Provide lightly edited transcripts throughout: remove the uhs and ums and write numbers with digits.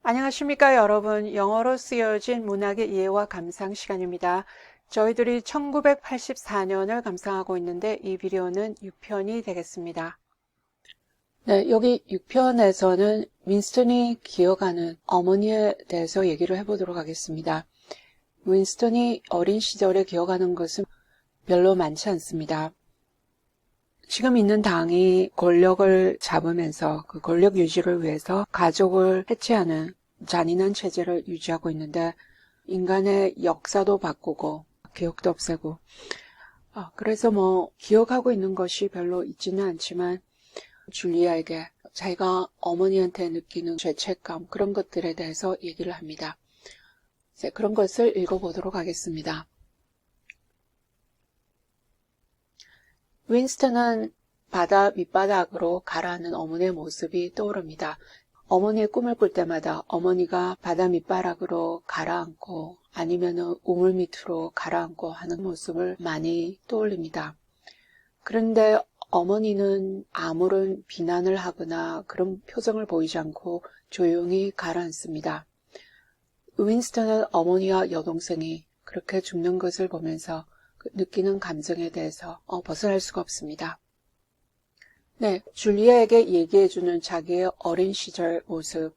안녕하십니까 여러분. 영어로 쓰여진 문학의 이해와 감상 시간입니다. 저희들이 1984년을 감상하고 있는데 이 비디오는 6편이 되겠습니다. 네, 여기 6편에서는 윈스턴이 기억하는 어머니에 대해서 얘기를 해보도록 하겠습니다. 윈스턴이 어린 시절에 기억하는 것은 별로 많지 않습니다. 지금 있는 당이 권력을 잡으면서 그 권력 유지를 위해서 가족을 해체하는 잔인한 체제를 유지하고 있는데 인간의 역사도 바꾸고 기억도 없애고 그래서 기억하고 있는 것이 별로 있지는 않지만 줄리아에게 자기가 어머니한테 느끼는 죄책감 그런 것들에 대해서 얘기를 합니다. 이제 그런 것을 읽어보도록 하겠습니다. 윈스턴은 바다 밑바닥으로 가라앉는 어머니의 모습이 떠오릅니다. 어머니의 꿈을 꿀 때마다 어머니가 바다 밑바닥으로 가라앉고 아니면 우물 밑으로 가라앉고 하는 모습을 많이 떠올립니다. 그런데 어머니는 아무런 비난을 하거나 그런 표정을 보이지 않고 조용히 가라앉습니다. 윈스턴은 어머니와 여동생이 그렇게 죽는 것을 보면서 느끼는 감정에 대해서 벗어날 수가 없습니다. 네, 줄리아에게 얘기해주는 자기의 어린 시절 모습,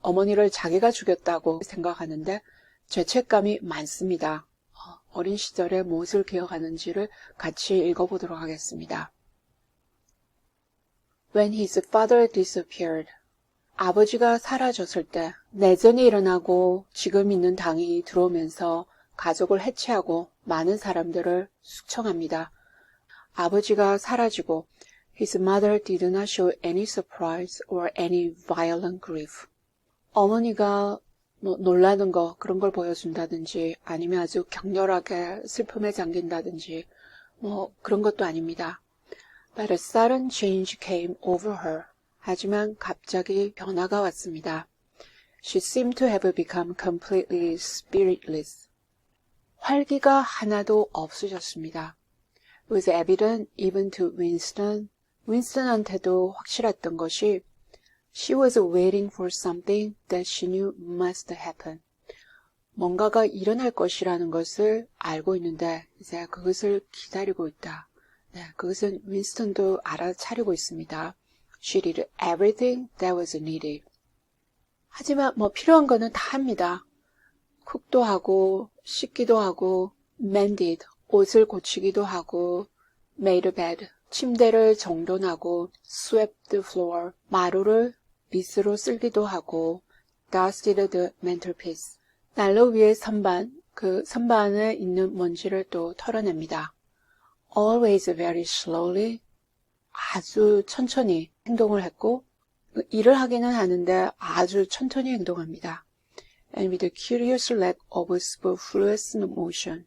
어머니를 자기가 죽였다고 생각하는데 죄책감이 많습니다. 어린 시절에 무엇을 기억하는지를 같이 읽어보도록 하겠습니다. When his father disappeared, 아버지가 사라졌을 때 내전이 일어나고 지금 있는 당이 들어오면서 가족을 해체하고 많은 사람들을 숙청합니다. 아버지가 사라지고 His mother did not show any surprise or any violent grief. 어머니가 놀라는 거 그런 걸 보여준다든지 아니면 아주 격렬하게 슬픔에 잠긴다든지 그런 것도 아닙니다. But a sudden change came over her. 하지만 갑자기 변화가 왔습니다. She seemed to have become completely spiritless. 활기가 하나도 없어졌습니다. It was evident even to Winston. 윈스턴한테도 확실했던 것이 She was waiting for something that she knew must happen. 뭔가가 일어날 것이라는 것을 알고 있는데 이제 그것을 기다리고 있다. 네, 그것은 윈스턴도 알아차리고 있습니다. She did everything that was needed. 하지만 필요한 거는 다 합니다. 쿡도 하고 씻기도 하고 mended, 옷을 고치기도 하고 made a bed, 침대를 정돈하고 swept the floor, 마루를 빗으로 쓸기도 하고 dusted the mantelpiece, 난로 위의 선반, 그 선반에 있는 먼지를 또 털어냅니다. Always very slowly, 아주 천천히 행동을 했고 일을 하기는 하는데 아주 천천히 행동합니다. And with a curious lack of superfluous motion.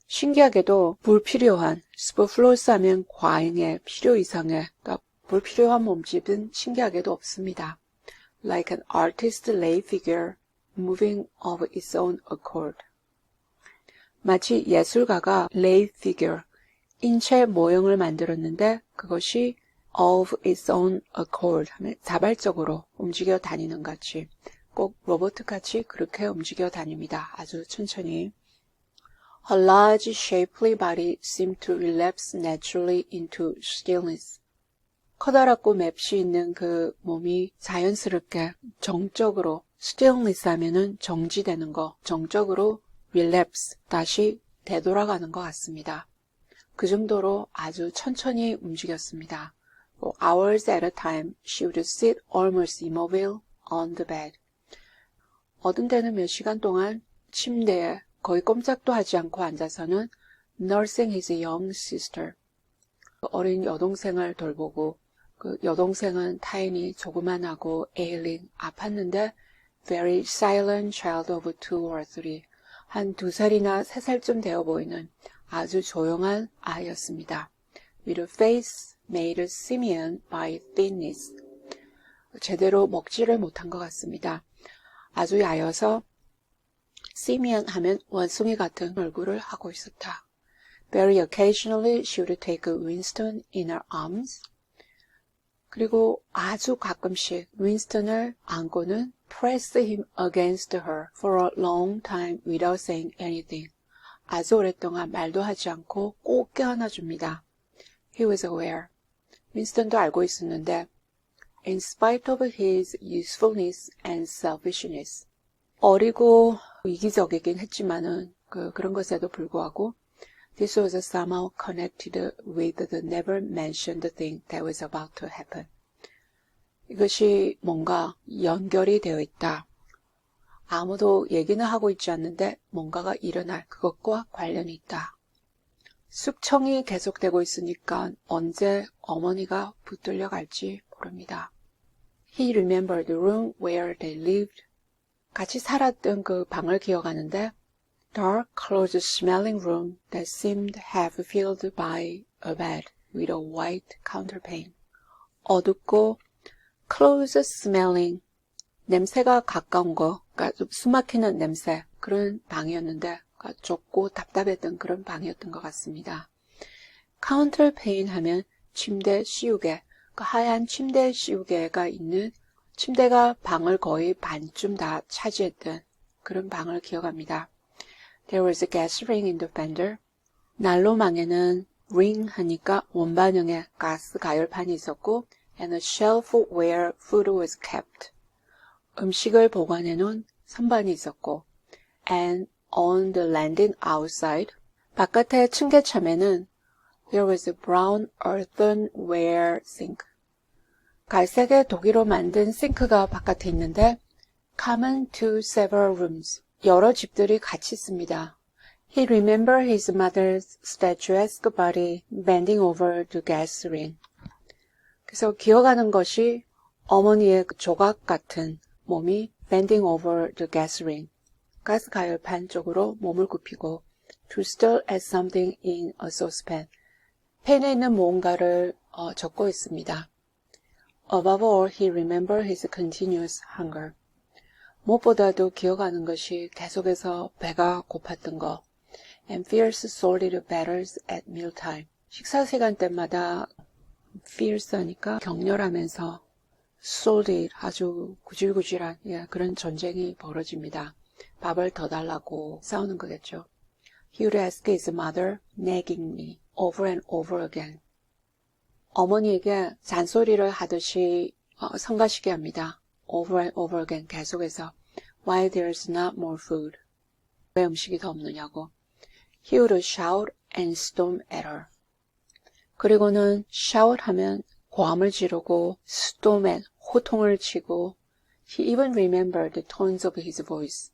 신기하게도 불필요한, superfluous 하면 과잉의, 필요 이상의, 그러니까 불필요한 몸집은 신기하게도 없습니다. Like an artist's lay figure moving of its own accord. 마치 예술가가 lay figure, 인체 모형을 만들었는데 그것이 of its own accord 하면 자발적으로 움직여 다니는 같이 꼭 로봇같이 그렇게 움직여 다닙니다. 아주 천천히. Her large, shapely body seemed to relapse naturally into stillness. 커다랗고 맵시 있는 그 몸이 자연스럽게 정적으로, stillness 하면은 정지되는 거, 정적으로 relapse, 다시 되돌아가는 것 같습니다. 그 정도로 아주 천천히 움직였습니다. For hours at a time, she would sit almost immobile on the bed. 어떤 때는 몇 시간 동안 침대에 거의 꼼짝도 하지 않고 앉아서는 nursing his young sister, 어린 여동생을 돌보고 그 여동생은 타인이 조그만하고 ailing, 아팠는데 very silent child of 2 or 3, 한 2살이나 3살쯤 되어 보이는 아주 조용한 아이였습니다. With a face made simian by thinness. 제대로 먹지를 못한 것 같습니다. 아주 야여서 simian 하면 원숭이 같은 얼굴을 하고 있었다. Very occasionally she would take Winston in her arms. 그리고 아주 가끔씩 윈스턴을 안고는 pressed him against her for a long time without saying anything. 아주 오랫동안 말도 하지 않고 꼭 껴안아줍니다. He was aware. 윈스턴도 알고 있었는데 in spite of his usefulness and selfishness. 어리고 이기적이긴 했지만은 그런 것에도 불구하고 this was somehow connected with the never mentioned thing that was about to happen. 이것이 뭔가 연결이 되어 있다. 아무도 얘기는 하고 있지 않는데 뭔가가 일어날 그것과 관련이 있다. 숙청이 계속되고 있으니까 언제 어머니가 붙들려 갈지 모릅니다. He remembered the room where they lived. 같이 살았던 그 방을 기억하는데 dark, close-smelling room that seemed half filled by a bed with a white counterpane. 어둡고 close-smelling, 냄새가 가까운 거, 그러니까 좀 숨막히는 냄새, 그런 방이었는데 좁고 답답했던 그런 방이었던 것 같습니다. counterpane 하면 침대 씌우개, 그 하얀 침대 씌우개가 있는 침대가 방을 거의 반쯤 다 차지했던 그런 방을 기억합니다. There was a gas ring in the fender. 난로망에는 ring 하니까 원반형의 가스 가열판이 있었고 and a shelf where food was kept. 음식을 보관해 놓은 선반이 있었고 and on the landing outside, 바깥의 층계참에는 there was a brown earthenware sink. 갈색의 독일로 만든 싱크가 바깥에 있는데 common to several rooms. 여러 집들이 같이 있습니다. He remembered his mother's statuesque body bending over the gas ring. 그래서 기억하는 것이 어머니의 그 조각 같은 몸이 bending over the gas ring. 가스 가열판 쪽으로 몸을 굽히고 to stir at something in a saucepan. 팬에 있는 무언가를 적고 있습니다. Above all, he remembered his continuous hunger. 무엇보다도 기억하는 것이 계속해서 배가 고팠던 거. And fierce solid battles at mealtime. 식사 시간 때마다 fierce 하니까 격렬하면서 solid 아주 구질구질한 그런 전쟁이 벌어집니다. 밥을 더 달라고 싸우는 거겠죠. He would ask his mother, naggingly, over and over again. 어머니에게 잔소리를 하듯이 성가시게 합니다. Over and over again 계속해서 Why there's not more food? 왜 음식이 더 없느냐고. He would shout and storm at her. 그리고는 shout 하면 고함을 지르고 storm at 호통을 치고 He even remembered the tones of his voice.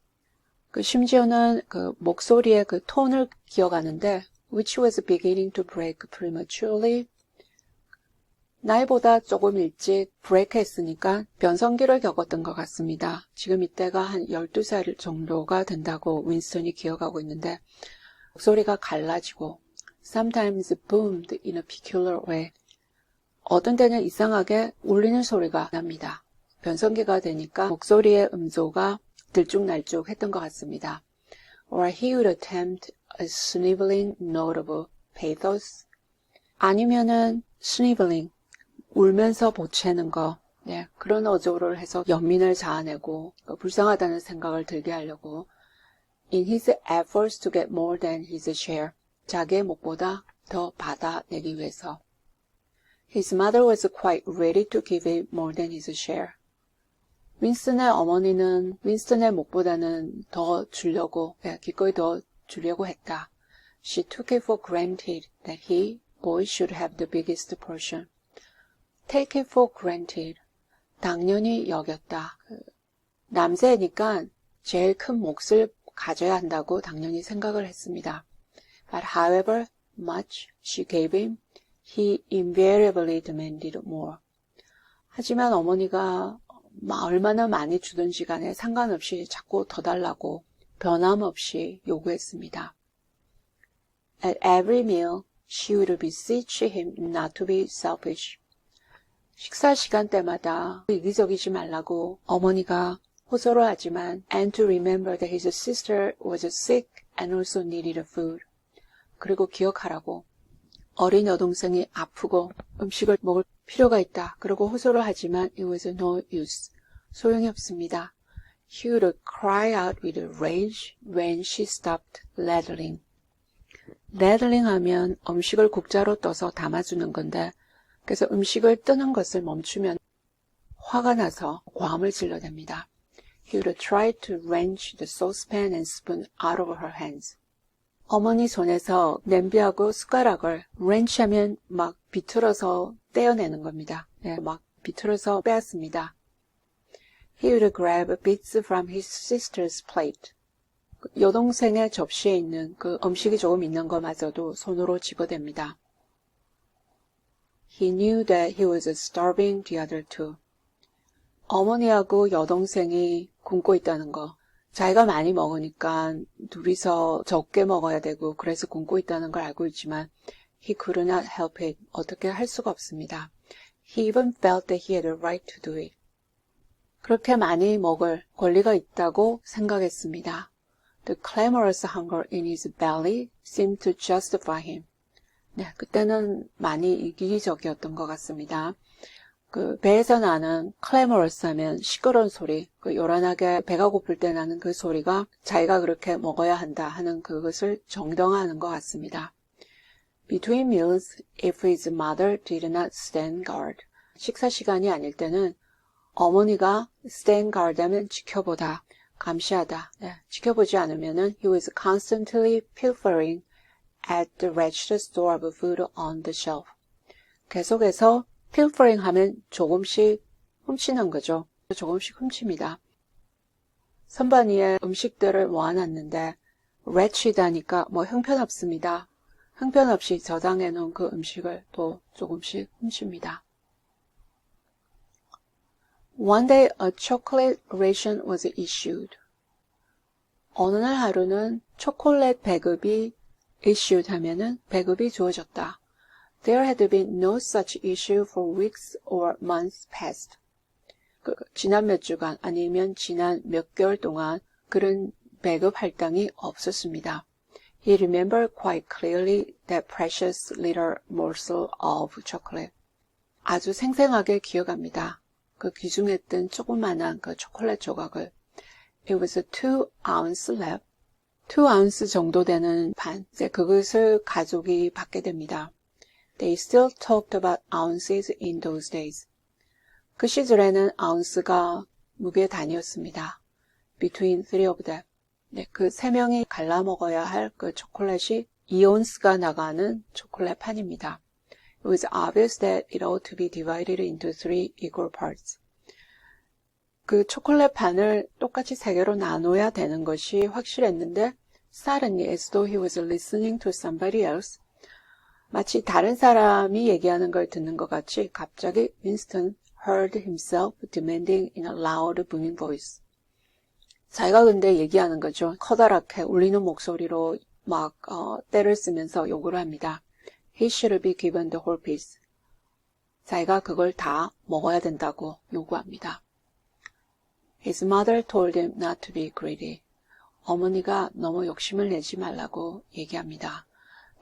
심지어는 그 목소리의 그 톤을 기억하는데 which was beginning to break prematurely. 나이보다 조금 일찍 브레이크했으니까 변성기를 겪었던 것 같습니다. 지금 이때가 한 12살 정도가 된다고 윈스턴이 기억하고 있는데 목소리가 갈라지고 sometimes boomed in a peculiar way. 어떤 때는 이상하게 울리는 소리가 납니다. 변성기가 되니까 목소리의 음조가 들쭉날쭉 했던 것 같습니다. Or he would attempt a sniveling note of pathos. 아니면은 sniveling, 울면서 보채는 거, 그런 어조를 해서 연민을 자아내고 불쌍하다는 생각을 들게 하려고 in his efforts to get more than his share, 자기의 몫보다 더 받아내기 위해서. His mother was quite ready to give him more than his share. 윈스턴의 어머니는 윈스턴의 몫보다는 더 주려고, 기꺼이 더 주려고 했다. She took it for granted that he, boy, should have the biggest portion. Take it for granted. 당연히 여겼다. 남자이니까 제일 큰 몫을 가져야 한다고 당연히 생각을 했습니다. But however much she gave him, he invariably demanded more. 하지만 어머니가 얼마나 많이 주든지 간에 상관없이 자꾸 더 달라고 변함없이 요구했습니다. At every meal, she would beseech him not to be selfish. 식사 시간대마다 이기적이지 말라고 어머니가 호소를 하지만 and to remember that his sister was sick and also needed food. 그리고 기억하라고 어린 여동생이 아프고 음식을 먹을 필요가 있다. 그리고 호소를 하지만 it was no use. 소용이 없습니다. He would cry out with rage when she stopped ladling. ladling 하면 음식을 국자로 떠서 담아주는 건데, 그래서 음식을 뜨는 것을 멈추면 화가 나서 고함을 질러댑니다. He would try to wrench the saucepan and spoon out of her hands. 어머니 손에서 냄비하고 숟가락을 wrench 하면 막 비틀어서 떼어내는 겁니다. 네, 막 비틀어서 빼앗습니다. He would grab bits from his sister's plate. 여동생의 접시에 있는 그 음식이 조금 있는 것마저도 손으로 집어댑니다. He knew that he was starving the other two. 어머니하고 여동생이 굶고 있다는 거. 자기가 많이 먹으니까 둘이서 적게 먹어야 되고 그래서 굶고 있다는 걸 알고 있지만 he could not help it. 어떻게 할 수가 없습니다. He even felt that he had a right to do it. 그렇게 많이 먹을 권리가 있다고 생각했습니다. The clamorous hunger in his belly seemed to justify him. 네, 그때는 많이 이기적이었던 것 같습니다. 그 배에서 나는 clamorous 하면 시끄러운 소리, 그 요란하게 배가 고플 때 나는 그 소리가 자기가 그렇게 먹어야 한다 하는 그것을 정당화하는 것 같습니다. Between meals, if his mother did not stand guard. 식사 시간이 아닐 때는 어머니가 stand guard 하면 지켜보다, 감시하다. 네, 지켜보지 않으면은 he was constantly pilfering at the wretched store of food on the shelf. 계속해서 pilfering 하면 조금씩 훔치는 거죠. 조금씩 훔칩니다. 선반 위에 음식들을 모아놨는데 wretched 하니까 뭐 형편없습니다. 형편없이 저장해 놓은 그 음식을 또 조금씩 훔칩니다. One day a chocolate ration was issued. 어느 날 하루는 초콜릿 배급이 issued 하면은 배급이 주어졌다. There had been no such issue for weeks or months past. 지난 몇 주간 아니면 지난 몇 개월 동안 그런 배급 할당이 없었습니다. He remembered quite clearly that precious little morsel of chocolate. 아주 생생하게 기억합니다. 그 귀중했던 조그만한 그 초콜릿 조각을. It was 2 ounce left. 2 ounce 정도 되는 반. 이제 그것을 가족이 받게 됩니다. They still talked about ounces in those days. 그 시절에는 ounce가 무게 단위였습니다. Between 3 of them. 네, 그 세 명이 갈라 먹어야 할 그 초콜릿이 2온스가 나가는 초콜릿 판입니다. It was obvious that it ought to be divided into 3 equal parts. 그 초콜릿 판을 똑같이 세 개로 나눠야 되는 것이 확실했는데 suddenly, as though he was listening to somebody else, 마치 다른 사람이 얘기하는 걸 듣는 것 같이 갑자기 Winston heard himself demanding in a loud, booming voice. 자기가 근데 얘기하는 거죠. 커다랗게 울리는 목소리로 막 때를 쓰면서 요구를 합니다. He should be given the whole piece. 자기가 그걸 다 먹어야 된다고 요구합니다. His mother told him not to be greedy. 어머니가 너무 욕심을 내지 말라고 얘기합니다.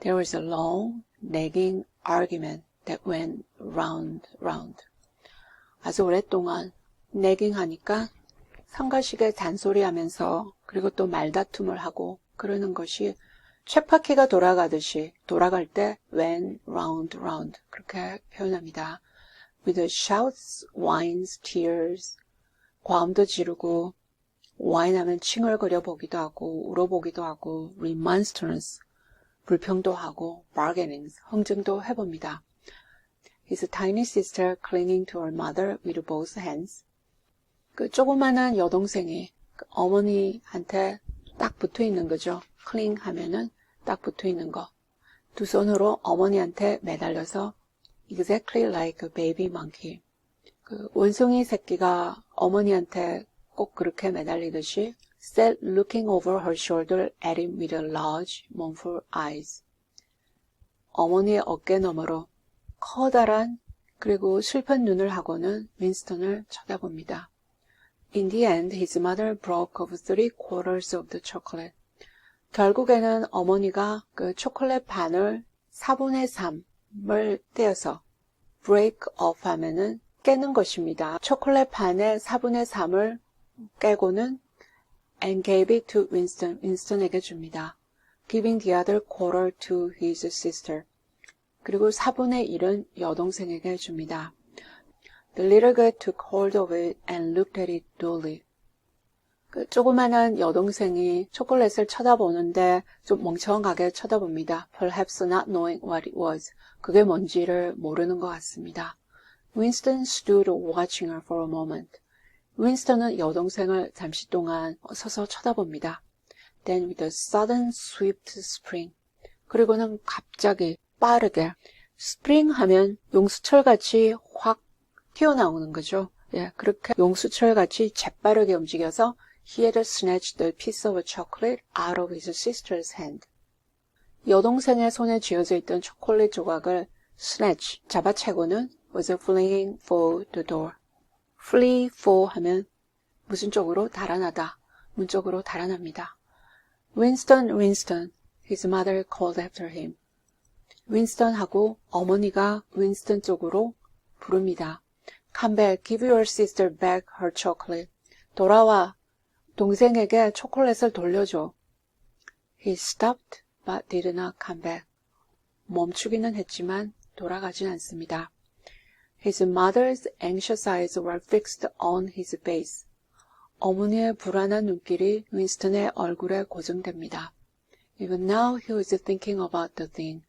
There was a long, nagging argument that went round. 아주 오랫동안 nagging 하니까 성가시게 잔소리하면서 그리고 또 말다툼을 하고 그러는 것이 쳇바퀴가 돌아가듯이 돌아갈 때 went round 그렇게 표현합니다. With shouts, whines, tears, 고함도 지르고 whine 하면 칭얼거려 보기도 하고 울어보기도 하고 remonstrance, 불평도 하고 bargainings, 흥정도 해봅니다. His tiny sister clinging to her mother with both hands. 그 조그만한 여동생이 그 어머니한테 딱 붙어 있는 거죠. cling 하면은 딱 붙어 있는 거. 두 손으로 어머니한테 매달려서 exactly like a baby monkey. 그 원숭이 새끼가 어머니한테 꼭 그렇게 매달리듯이 sat looking over her shoulder at him with large, mournful eyes. 어머니의 어깨 너머로 커다란 그리고 슬픈 눈을 하고는 윈스턴을 쳐다봅니다. In the end, his mother broke off 3/4 of the chocolate. 결국에는 어머니가 그 초콜릿 반을 4분의 3을 떼어서 break off 하면은 깨는 것입니다. 초콜릿 반의 4분의 3을 깨고는 and gave it to Winston. 윈스턴에게 줍니다. Giving the other quarter to his sister. 그리고 4분의 1은 여동생에게 줍니다. The little girl took hold of it and looked at it dully. 그 조그만한 여동생이 초콜릿을 쳐다보는데 좀 멍청하게 쳐다봅니다. Perhaps not knowing what it was. 그게 뭔지를 모르는 것 같습니다. Winston stood watching her for a moment. 윈스턴은 여동생을 잠시 동안 서서 쳐다봅니다. Then with a sudden swift spring. 그리고는 갑자기 빠르게 spring 하면 용수철같이 확 튀어나오는 거죠. 예, 그렇게 용수철같이 재빠르게 움직여서 he had snatched the piece of chocolate out of his sister's hand. 여동생의 손에 쥐어져 있던 초콜릿 조각을 snatch, 잡아채고는 was fleeing for the door. flee for 하면 무슨 쪽으로 달아나다, 문 쪽으로 달아납니다. Winston, Winston, his mother called after him. 윈스턴하고 어머니가 윈스턴 쪽으로 부릅니다. Come back, give your sister back her chocolate. 돌아와, 동생에게 초콜릿을 돌려줘. He stopped but did not come back. 멈추기는 했지만 돌아가진 않습니다. His mother's anxious eyes were fixed on his face. 어머니의 불안한 눈길이 윈스턴의 얼굴에 고정됩니다. Even now he was thinking about the thing.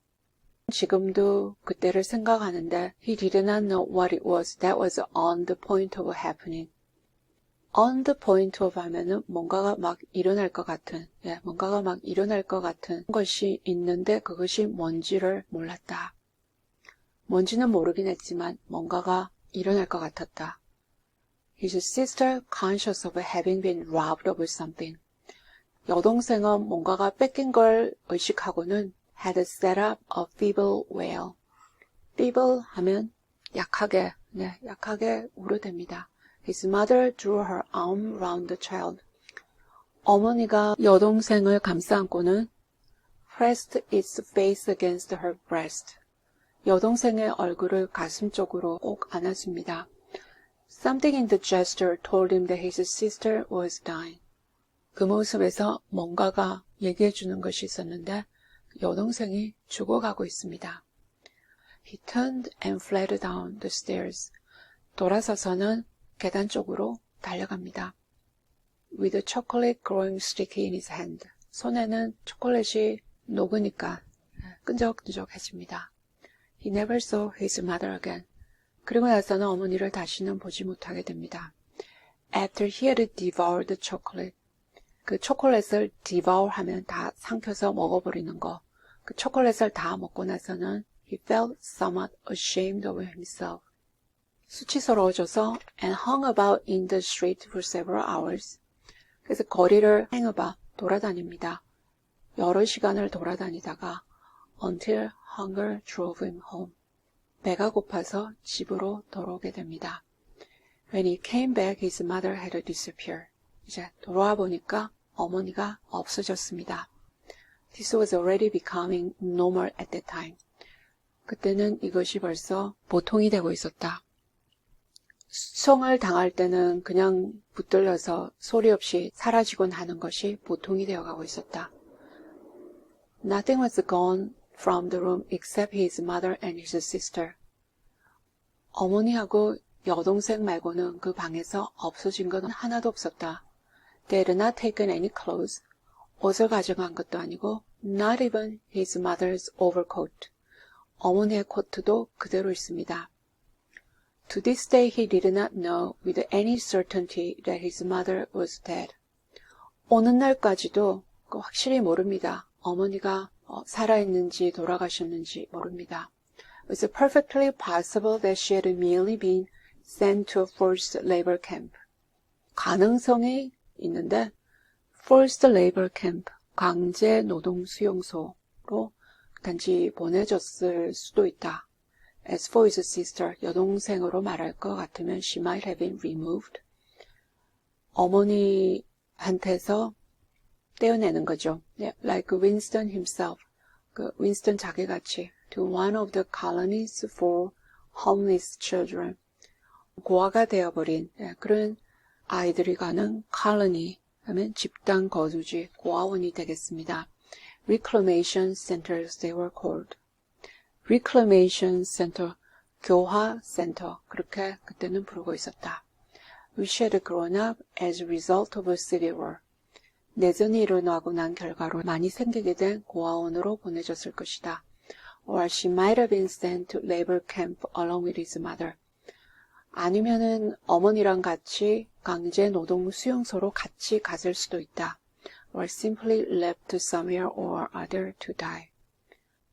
지금도 그때를 생각하는데 he did not know what it was that was on the point of happening. On the point of 하면은 뭔가가 막 일어날 것 같은, 뭔가가 막 일어날 것 같은 것이 있는데 그것이 뭔지를 몰랐다. 뭔지는 모르긴 했지만 뭔가가 일어날 것 같았다. His sister, conscious of having been robbed of something. 여동생은 뭔가가 뺏긴 걸 의식하고는 had set up a feeble wail. feeble 하면 약하게, 약하게 울어댑니다. His mother drew her arm round the child. 어머니가 여동생을 감싸 안고는 pressed its face against her breast. 여동생의 얼굴을 가슴 쪽으로 꼭 안아줍니다. Something in the gesture told him that his sister was dying. 그 모습에서 뭔가가 얘기해 주는 것이 있었는데 여동생이 죽어가고 있습니다. He turned and fled down the stairs. 돌아서서는 계단 쪽으로 달려갑니다. With a chocolate growing sticky in his hand. 손에는 초콜릿이 녹으니까 끈적끈적해집니다. He never saw his mother again. 그리고 나서는 어머니를 다시는 보지 못하게 됩니다. After he had devoured the chocolate. 그 초콜릿을 devour 하면 다 삼켜서 먹어버리는 거. 그 초콜릿을 다 먹고 나서는 he felt somewhat ashamed of himself. 수치스러워져서 and hung about in the street for several hours. 그래서 거리를 hang about, 돌아다닙니다. 여러 시간을 돌아다니다가 until hunger drove him home. 배가 고파서 집으로 돌아오게 됩니다. When he came back, his mother had disappeared. 이제 돌아와 보니까 어머니가 없어졌습니다. This was already becoming normal at that time. 그때는 이것이 벌써 보통이 되고 있었다. 수청을 당할 때는 그냥 붙들려서 소리 없이 사라지곤 하는 것이 보통이 되어가고 있었다. Nothing was gone from the room except his mother and his sister. 어머니하고 여동생 말고는 그 방에서 없어진 건 하나도 없었다. They had not taken any clothes. 옷을 가져간 것도 아니고 not even his mother's overcoat. 어머니의 코트도 그대로 있습니다. To this day he did not know with any certainty that his mother was dead. 오는 날까지도 확실히 모릅니다. 어머니가 살아있는지 돌아가셨는지 모릅니다. It was perfectly possible that she had merely been sent to a forced labor camp. 가능성이 있는데 forced labor camp, 강제 노동 수용소로 단지 보내졌을 수도 있다. As for his sister, 여동생으로 말할 것 같으면 she might have been removed. 어머니한테서 떼어내는 거죠. Like Winston himself, 그 윈스턴 자기같이 to one of the colonies for homeless children. 고아가 되어버린 그런 아이들이 가는 colony 하면 집단 거주지, 고아원이 되겠습니다. Reclamation centers they were called. Reclamation center, 교화 센터, 그렇게 그때는 부르고 있었다. Which had grown up as a result of a civil war. 내전이 일어나고 난 결과로 많이 생기게 된 고아원으로 보내졌을 것이다. Or she might have been sent to labor camp along with his mother. 아니면은 어머니랑 같이 강제 노동 수용소로 같이 갔을 수도 있다. Or simply left somewhere or other to die.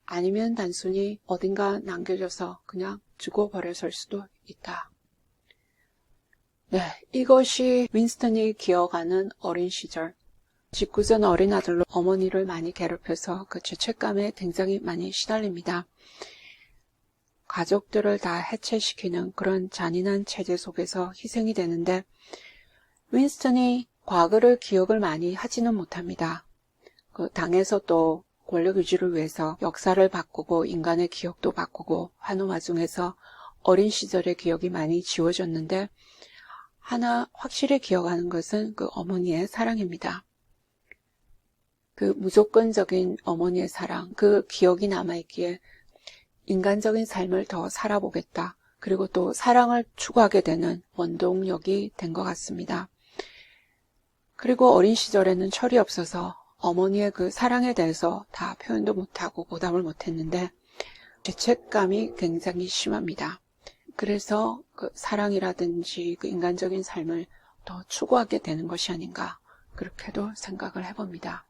아니면 단순히 어딘가 남겨져서 그냥 죽어버렸을 수도 있다. 네, 이것이 윈스턴이 기어가는 어린 시절. 짓궂은 어린 아들로 어머니를 많이 괴롭혀서 그 죄책감에 굉장히 많이 시달립니다. 가족들을 다 해체시키는 그런 잔인한 체제 속에서 희생이 되는데 윈스턴이 과거를 기억을 많이 하지는 못합니다. 그 당에서 또 권력 유지를 위해서 역사를 바꾸고 인간의 기억도 바꾸고 하는 와중에서 어린 시절의 기억이 많이 지워졌는데 하나 확실히 기억하는 것은 그 어머니의 사랑입니다. 그 무조건적인 어머니의 사랑, 그 기억이 남아있기에 인간적인 삶을 더 살아보겠다. 그리고 또 사랑을 추구하게 되는 원동력이 된 것 같습니다. 그리고 어린 시절에는 철이 없어서 어머니의 그 사랑에 대해서 다 표현도 못하고 보답을 못했는데 죄책감이 굉장히 심합니다. 그래서 그 사랑이라든지 그 인간적인 삶을 더 추구하게 되는 것이 아닌가 그렇게도 생각을 해봅니다.